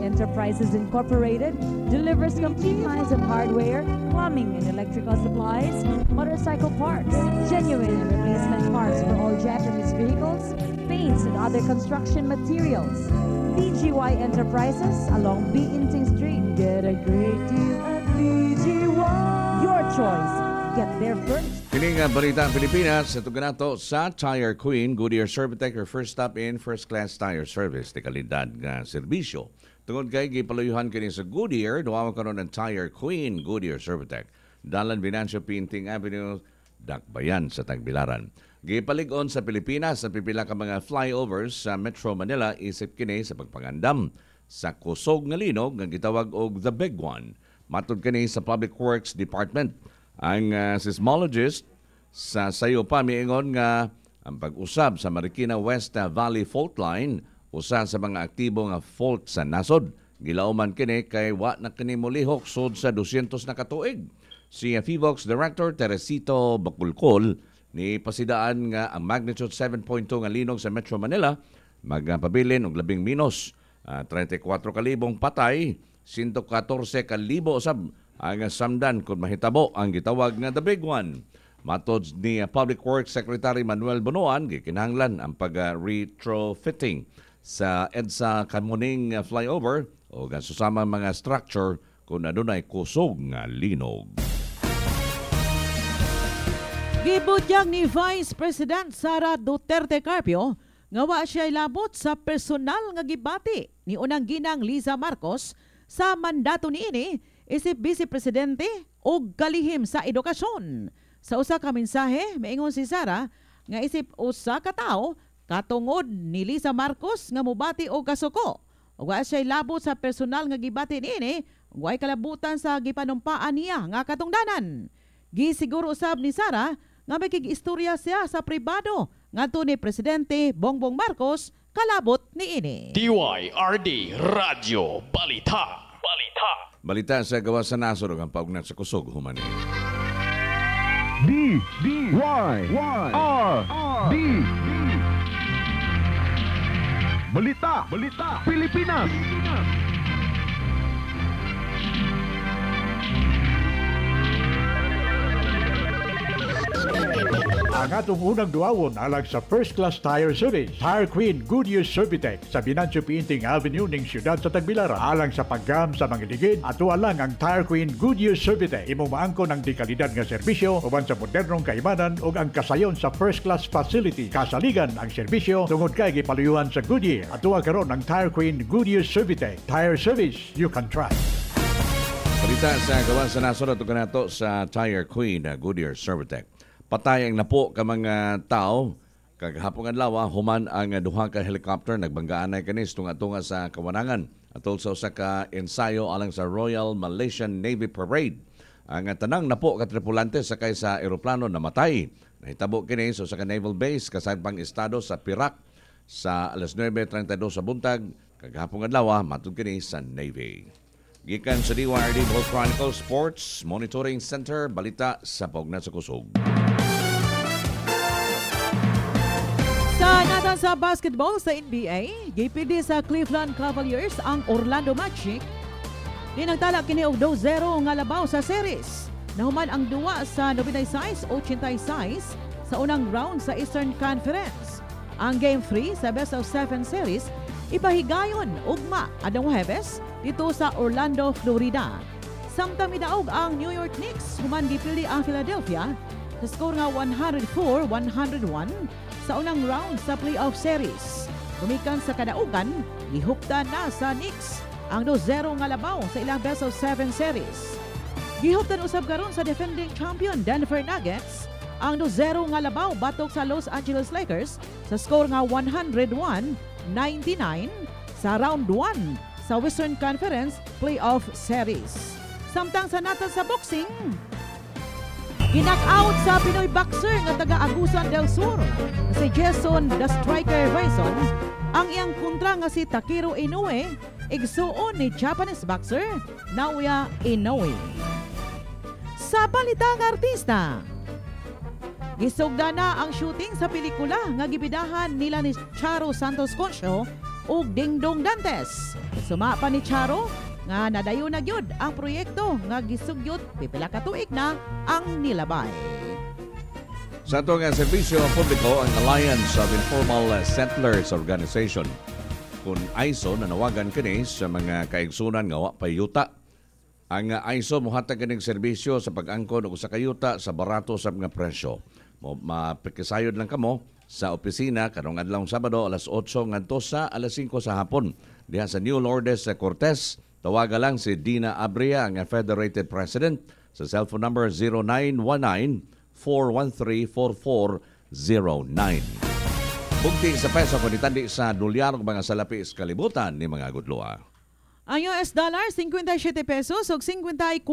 Enterprises Incorporated delivers complete lines of hardware, plumbing and electrical supplies, motorcycle parts, genuine and replacement parts for all Japanese vehicles, paints and other construction materials. BGY Enterprises along Binting Street. Get a great deal at BGY. Your choice. Get there first. Kini nga balita ang Pilipinas, ito ganato sa Tire Queen, Goodyear Servitec, your first stop in first-class tire service, di kalidad nga serbisyo. Tungod kay gipaluyuhan kini sa Goodyear, duwa karon ng Tire Queen, Goodyear Servitec. Dalan Venancio Pinting Avenue, Dakbayan sa Tagbilaran. Gipaligon sa Pilipinas at pipila ka mga flyovers sa Metro Manila, isip kini sa pagpangandam sa kusog nga linog nga gitawag og The Big One. Matud kini sa Public Works Department. Ang seismologist sa sayo pa miingon nga ang pag-usab sa Marikina West Valley Fault Line usa sa mga aktibo nga fault sa nasod. Gilauman kini kay wa na kini molihok sud sa 200 na katuig. Si FIVOX Director Teresito Baculcol ni pasidaan nga ang magnitude 7.2 nga linog sa Metro Manila magpabilin og labing minus 34,000 patay, 114,000 usab ang samdan kung mahitabo ang gitawag nga The Big One. Matod ni Public Works Secretary Manuel Bonoan, gikinahanglan ang pag-retrofitting sa EDSA Kamuning flyover o susama mga structure kung adunay kusog nga linog. Gibudyag ni Vice President Sara Duterte Carpio nga wa siya labot sa personal nga gibati ni unang ginang Liza Marcos sa mandato niini isip Vice Presidente o kalihim sa edukasyon. Sa usa ka mensahe, maingon si Sara nga isip usa ka tawo katungod ni Liza Marcos nga mobati og kasuko. Ug wa siya labot sa personal nga gibati niini, way kalabutan sa gipanumpaan niya nga katungdanan. Gisiguro usab ni Sara nga may kig-istorya siya sa pribado ngadto ni Presidente Bongbong Marcos kalabot niini. DYRD Radio Balita. Balita sa gawa sa nasod ang paugnat sa kusog humani. DYRD Balita Pilipinas. Ang atong unang duawon alang sa First Class Tire Service, Tire Queen Goodyear Servitec sa Binancio Pinting Avenue ning siyudad sa Tagbilaran. Alang sa paggam sa mga ligid, ato alang ang Tire Queen Goodyear Servitec. Imong maangkon ang dekalidad nga serbisyo uban sa modernong kaimanan ug ang kasayon sa First Class Facility. Kasaligan ang serbisyo tungod kay gipaluyuhan sa Goodyear. Ato karon ang Tire Queen Goodyear Servitec. Tire service you can trust. Balita sa gawa sa nasunod ito kanato sa Tire Queen Goodyear Servitec. Patay ang napo ka mga tao. Kaghapong adlaw human ang duha ka helicopter nagbanggaan na kanis tunga-tunga sa Kawanangan atol sa usa ka ensayo alang sa Royal Malaysian Navy Parade. Ang tanang napo ka tripulante sakay sa eroplano namatay. Nahitabo kini sa usa ka naval base kasadpang estado sa Perak sa alas 9:32 sa buntag kaghapong adlaw matud kini sa Navy. Gikan sa DYRD Bohol Chronicle Sports Monitoring Center, balita sa Pogna sa Kusog. Sa natan sa basketball sa NBA, gipili sa Cleveland Cavaliers ang Orlando Magic. Di nagtala kini og 2-0 nga labaw sa series. Nahuman ang duwa sa 96-86 sa unang round sa Eastern Conference. Ang Game 3 sa Best of 7 series ipahigayon ugma adtong Huwebes dito sa Orlando, Florida. Samtang midaog ang New York Knicks human gipili ang Philadelphia sa score nga 104-101 sa unang round sa playoff series. Gumikan sa kadaugan, gihuptan na sa Knicks ang 2-0 nga labaw sa ilang best of 7 series. Gihuptan usab karon sa defending champion Denver Nuggets ang 2-0 nga labaw batok sa Los Angeles Lakers sa score nga 101-99 sa round 1 sa Western Conference Playoff Series. Samtang sa natan sa boxing, ginak-out sa Pinoy boxer nga taga-Agusan del Sur si Jason the Striker Bison ang iyang kontra nga si Takeru Inoue igsuon ni Japanese boxer Naoya Inoue. Sa balitang artista, gisugda na ang shooting sa pelikula nga gibidahan nila ni Charo Santos Concio ug Dingdong Dantes. Suma pa ni Charo nga nadayon na gyud ang proyekto nga gisugyot pipila ka tuig na ang nilabay. Sa ito nga serbisyo publiko ang Alliance of Informal Settlers Organization kung ISO nanawagan kini sa mga kaigsunan nga wa payuta. Ang ISO mohatag kining serbisyo sa pag-angkon og usa ka yuta sa barato sa mga presyo. Mapikisayod lang kamo sa opisina karong adlawng Sabado alas 8 ngadto sa alas 5 sa hapon diha sa New Lourdes sa Cortez. Tawaga lang si Dina Abria, ang Federated President, sa cellphone number 0919-413-4409. Bugti sa peso kung itandi sa dolyar mga salapi kalibutan ni mga gudloa. Ang US dollar 57 pesos ug 54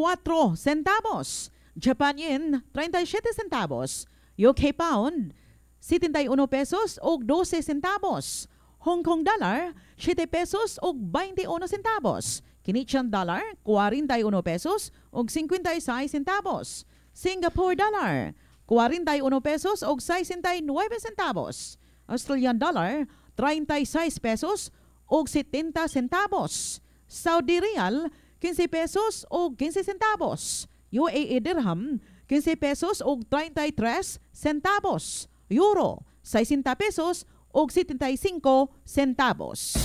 centavos. Japan yen 37 centavos. UK pound 71 pesos ug 12 centavos. Hong Kong dollar 7 pesos ug 21 centavos. Canadian dollar 41 pesos ug 56 centavos. Singapore dollar 41 pesos ug 69 centavos. Australian dollar 36 pesos ug 70 centavos. Saudi Riyal 15 pesos ug 15 centavos. UAE dirham 15 pesos ug 33 centavos. Euro 60 pesos ug 75 centavos.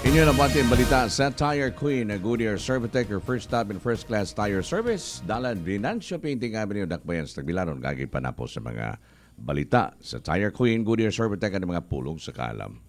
Inyo na bati ang balita sa Tire Queen Goodyear Servitec, your first stop in first-class tire service. Dalan Venancio Painting Avenue, Dakbayan sa Tagbilaron. Gagay pa na po sa mga balita sa Tire Queen Goodyear Servitec at mga pulong sa kalam.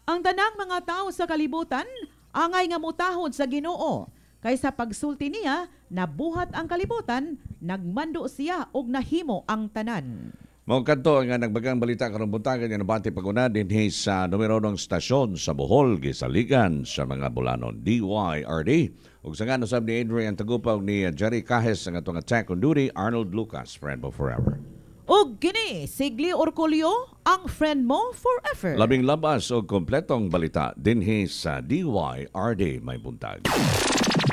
Ang tanang mga tao sa kalibutan, angay nga mutahod sa Ginoo. Kaysa pagsulti niya, nabuhat ang kalibutan, nagmando siya og nahimo ang tanan. Mga kanto nga nagbagang balita karong buntagan yung nabati paguna din sa numero ng stasyon sa Bohol, gisaligan sa mga bulanon DYRD. Ug sa nga nasab ni Adrian Tagupaw ni Jerry Cajes ang atong attack on duty, Arnold Lucas, friend mo forever. Ug gini, Sigli Orculio, ang friend mo forever. Labing labas o kompletong balita din sa DYRD may buntag.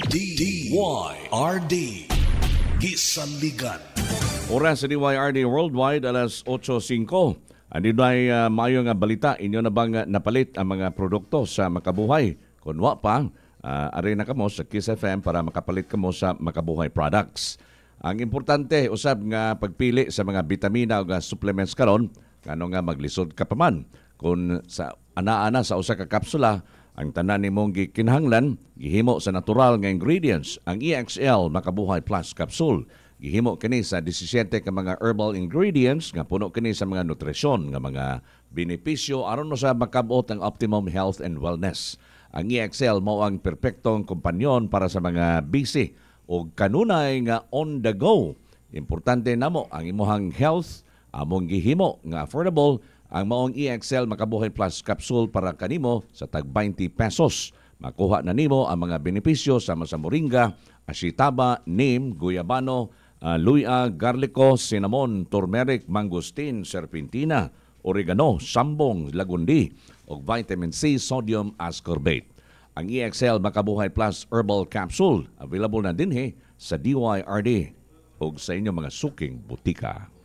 DYRD Gisaligan. Oras sa DYRD Worldwide, alas 8:05. Andun ay mayo nga balita, inyo na bang napalit ang mga produkto sa Makabuhay? Kung wa pa, aray na kamo sa Kiss FM para makapalit kamo sa Makabuhay products. Ang importante, usab nga pagpili sa mga vitamina o supplements karon, kano nga maglisod ka pa man. Kung sa ana-ana sa usa ka kapsula, ang tanan nimong gikinahanglan, gihimo sa natural nga ingredients, ang EXL Makabuhay Plus Capsule. Gihimo kini sa 17 ka mga herbal ingredients nga puno kini sa mga nutrisyon nga mga benepisyo aron mo sa makabot ang optimum health and wellness. Ang EXL mao ang perpektong kompanyon para sa mga busy o kanunay nga on the go. Importante namo ang imuhang health, among gihimo nga affordable. Ang maong EXL Makabuhay Plus capsule para kanimo sa tag 20 pesos. Makuha na nimo ang mga benepisyo sama sa moringa, ashitaba, neem, guyabano, luya, garlico, cinnamon, turmeric, mangosteen, serpentina, oregano, sambong, lagundi, o vitamin C, sodium ascorbate. Ang EXL Makabuhay Plus Herbal Capsule available na dinhi sa DYRD o sa inyong mga suking butika.